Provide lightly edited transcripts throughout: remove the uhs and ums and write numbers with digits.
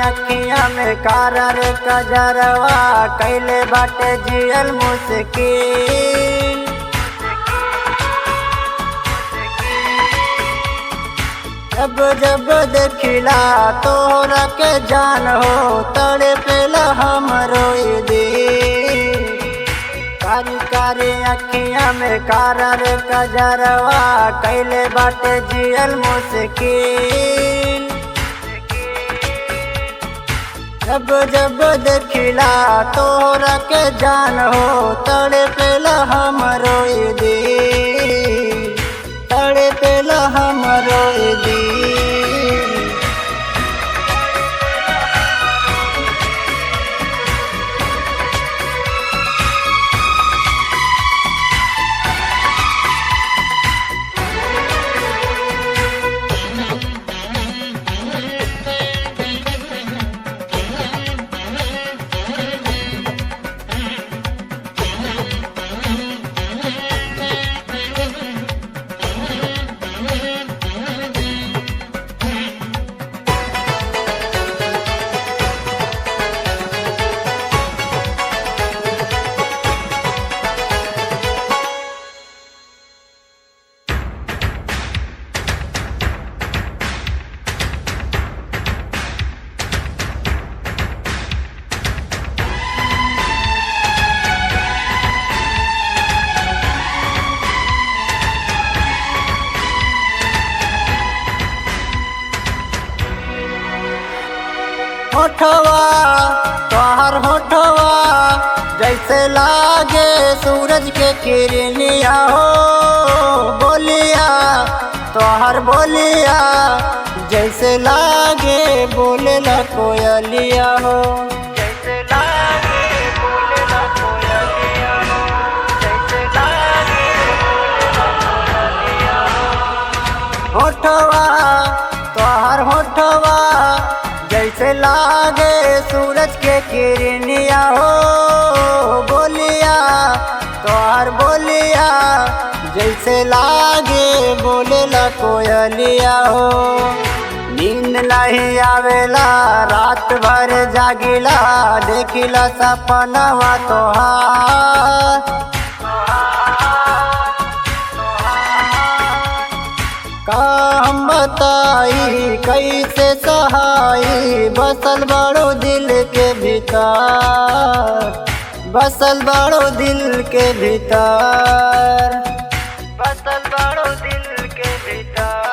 अखियां में कारा रे कजरवा कैले बाटे जियल मुश्किल। जब जब देखिला तोहरा के जान हो तड़पेला हमरो दिल। कारी कारी अखियां में कारा रे कजरवा कैले बाटे जियल मुश्किल। जब जब देखिला तोहरा के जान हो तड़पेला हमरो दिल, तड़पेला हमरो दिल। होठवा तोहर होठवा जैसे लागे सूरज के किरनिया हो। बोलिया तोहर बोलिया जैसे लागे बोलेला कोयलिया हो। जैसे लागे बोलेला कोयलिया हो, जैसे लागे बोलेला कोयलिया हो। होठवा तोहर होठवा जैसे लागे सूरज के किरनिया हो। बोलिया तोहर बोलिया जैसे लागे बोलेला कोयलिया हो। नींद नहीं आवेला रात भर जागिला देखिला सपनवा तोहार। का हम बताई कैसे सहाई बसल बड़ो दिल के भीतर, बसल बड़ो दिल के भीतर, बसल बड़ो दिल के भीतर।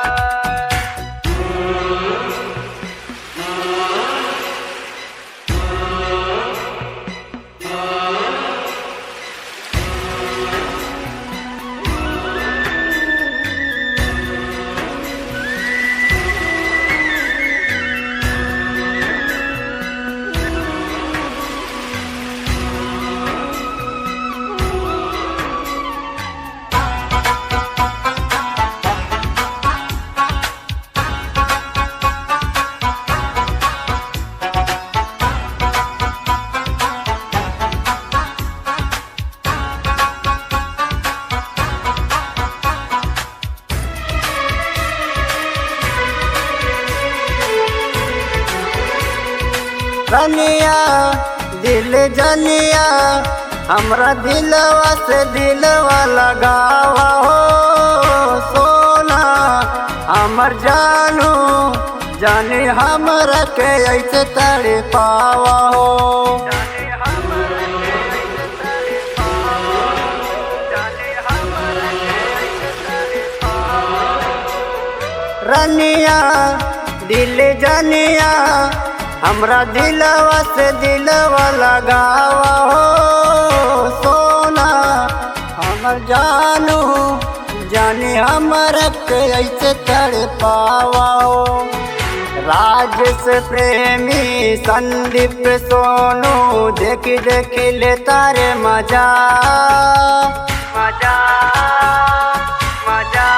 रनिया दिल जनिया हमरा दिलवा से दिलवा लगावा हो। सोना हमर जानू जाने हमरा के ऐसे तड़पावा हो। रनिया दिल जनिया हमरा दिलवा से दिलवा लगावा हो। सोना हमर जानू जाने हमर के ऐसे तड़पावा हो। राजेश प्रेमी संदीप सोनू देखी देखी ले तारे मजा, मजा मजा।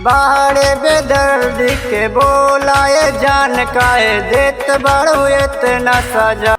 बाहरे बेदर्द के बोलाए जान काहे देत बड़ो इतना सजा।